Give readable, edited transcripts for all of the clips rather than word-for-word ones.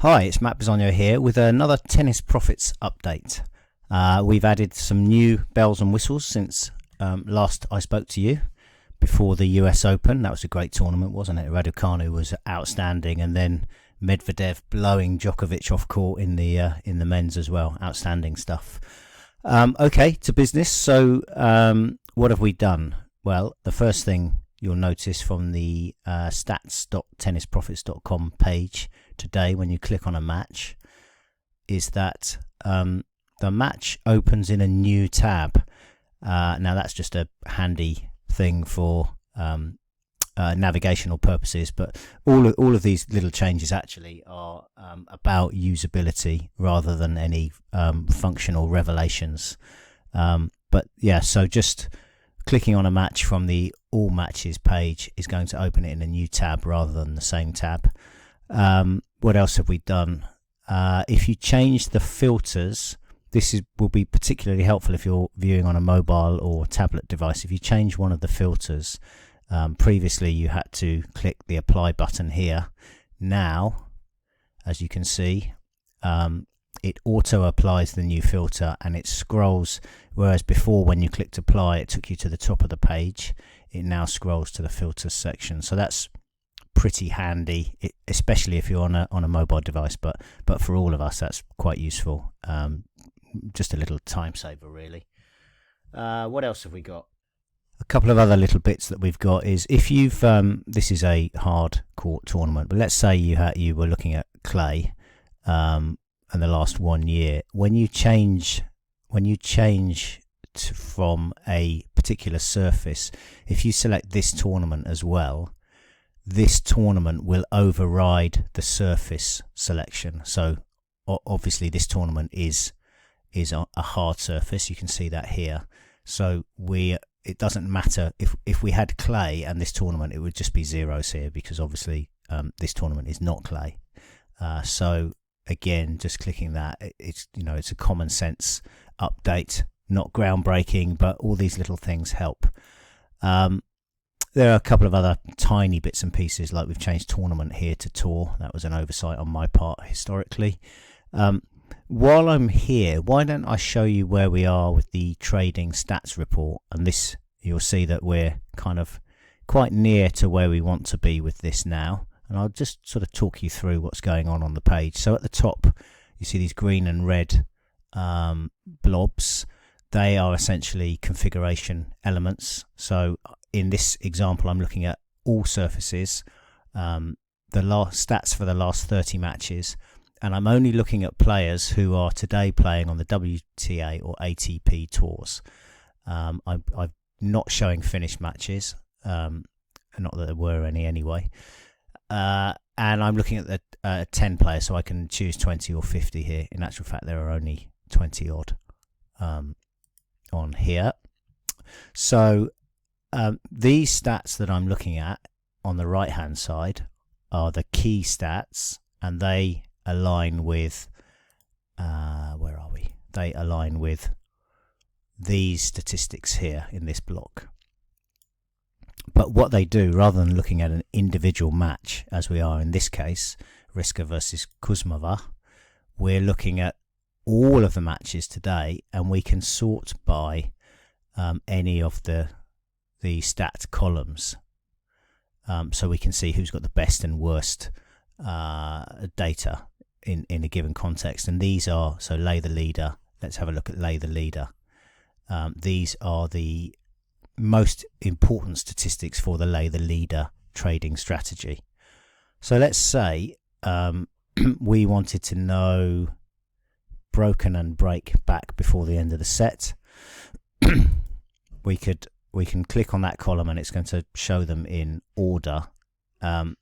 Hi, it's Matt Bisogno here with another Tennis Profits update. We've added some new bells and whistles since last I spoke to you before the US Open. That was a great tournament, wasn't it? Raducanu was outstanding, and then Medvedev blowing Djokovic off court in the men's as well. Outstanding stuff. Okay, to business. So what have we done? Well, the first thing you'll notice from the stats.tennisprofits.com page today when you click on a match is that the match opens in a new tab. Now that's just a handy thing for navigational purposes, but all of these little changes actually are about usability rather than any functional revelations. But yeah, so just clicking on a match from the all matches page is going to open it in a new tab rather than the same tab. What else have we done? If you change the filters, this will be particularly helpful if you're viewing on a mobile or tablet device. If you change one of the filters, previously you had to click the apply button here. Now, as you can see, it auto applies the new filter and it scrolls, whereas before when you clicked apply it took you to the top of the page. It now scrolls to the filters section, so that's pretty handy, especially if you're on a mobile device, but for all of us that's quite useful. Just a little time saver really. What else have we got? A couple of other little bits that we've got is if you've this is a hard court tournament, but let's say you were looking at clay in the last 1 year. When you change from a particular surface, if you select this tournament as well, this tournament will override the surface selection. So obviously this tournament is a hard surface. You can see that here. So it doesn't matter if we had clay and this tournament, it would just be zeros here because obviously this tournament is not clay. So again, just clicking that, it's a common sense update, not groundbreaking, but all these little things help. There are a couple of other tiny bits and pieces, like we've changed tournament here to tour. That was an oversight on my part historically. While I'm here, why don't I show you where we are with the trading stats report, and this you'll see that we're kind of quite near to where we want to be with this now, and I'll just sort of talk you through what's going on the page. So at the top you see these green and red blobs. They are essentially configuration elements. So in this example I'm looking at all surfaces, the stats for the last 30 matches, and I'm only looking at players who are today playing on the WTA or ATP tours. I'm not showing finished matches, not that there were any anyway. And I'm looking at the 10 players, so I can choose 20 or 50 here. In actual fact, there are only 20 odd on here. So these stats that I'm looking at on the right hand side are the key stats, and they align with where are we? They align with these statistics here in this block. But what they do, rather than looking at an individual match as we are in this case, Riska versus Kuzmova, we're looking at all of the matches today, and we can sort by any of the stat columns, so we can see who's got the best and worst data in a given context. And these are, so lay the leader, let's have a look at lay the leader. These are the most important statistics for the lay the leader trading strategy. So let's say we wanted to know broken and break back before the end of the set. we can click on that column and it's going to show them in order, but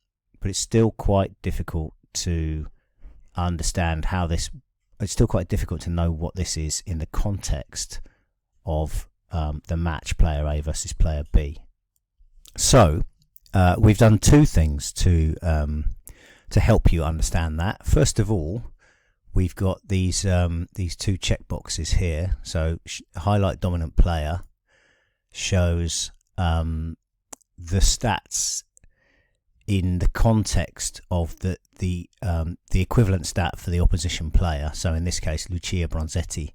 it's still quite difficult to understand how this, it's still quite difficult to know what this is in the context of the match player A versus player B. So we've done two things to help you understand that. First of all, we've got these two check boxes here. So highlight dominant player shows the stats in the context of the equivalent stat for the opposition player. So in this case, Lucia Bronzetti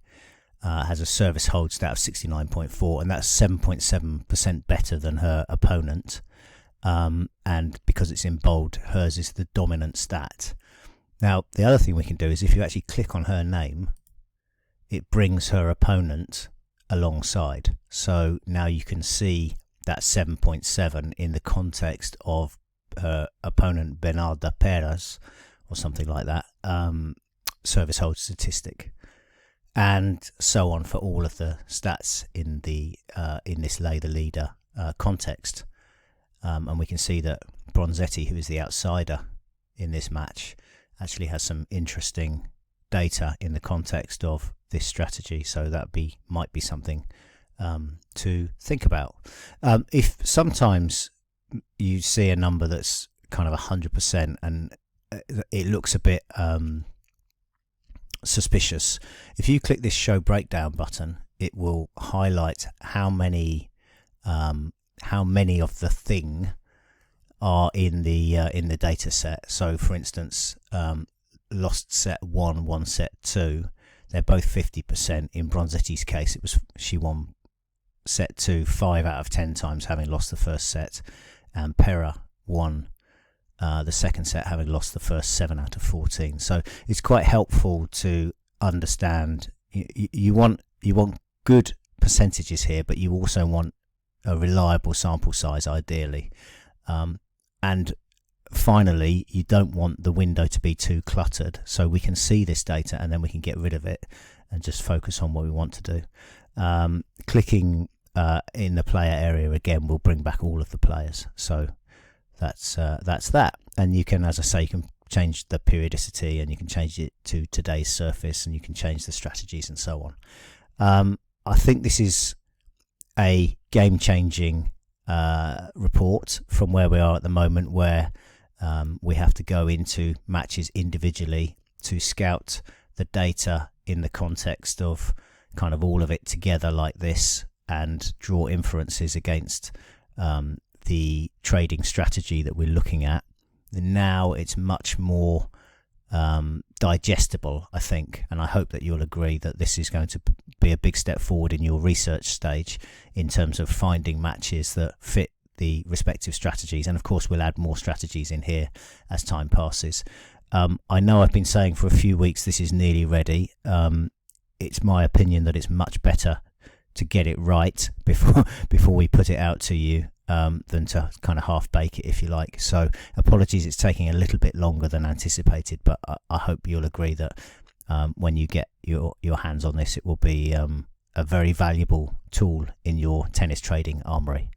has a service hold stat of 69.4, and that's 7.7% better than her opponent. And because it's in bold, hers is the dominant stat. Now, the other thing we can do is if you actually click on her name, it brings her opponent alongside. So now you can see that 7.7 in the context of her opponent Bernarda Perez or something like that, service hold statistic, and so on for all of the stats in this lay the leader context. And we can see that Bronzetti, who is the outsider in this match, actually has some interesting data in the context of this strategy. So that might be something to think about. If sometimes you see a number that's kind of 100% and it looks a bit suspicious, if you click this show breakdown button, it will highlight how many of the thing are in the data set. So for instance, lost set 1, won set 2, they're both 50%. In Bronzetti's case, she won set 2 5 out of 10 times, having lost the first set, and Pera won the second set, having lost the first 7 out of 14. So it's quite helpful to understand. You want good percentages here, but you also want a reliable sample size, ideally. And finally, you don't want the window to be too cluttered, so we can see this data and then we can get rid of it and just focus on what we want to do. Clicking in the player area again will bring back all of the players. So that's that. And you can, as I say, you can change the periodicity and you can change it to today's surface and you can change the strategies and so on. I think this is a game-changing report from where we are at the moment, where we have to go into matches individually to scout the data in the context of kind of all of it together like this and draw inferences against the trading strategy that we're looking at. Now it's much more digestible, I think, and I hope that you'll agree that this is going to be a big step forward in your research stage in terms of finding matches that fit the respective strategies. And of course we'll add more strategies in here as time passes. I know I've been saying for a few weeks this is nearly ready. It's my opinion that it's much better to get it right before we put it out to you than to kind of half bake it, if you like. So apologies, it's taking a little bit longer than anticipated, but I hope you'll agree that when you get your hands on this, it will be a very valuable tool in your tennis trading armory.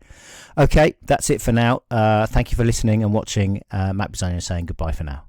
Okay, that's it for now. Thank you for listening and watching. Matt Bisogno saying goodbye for now.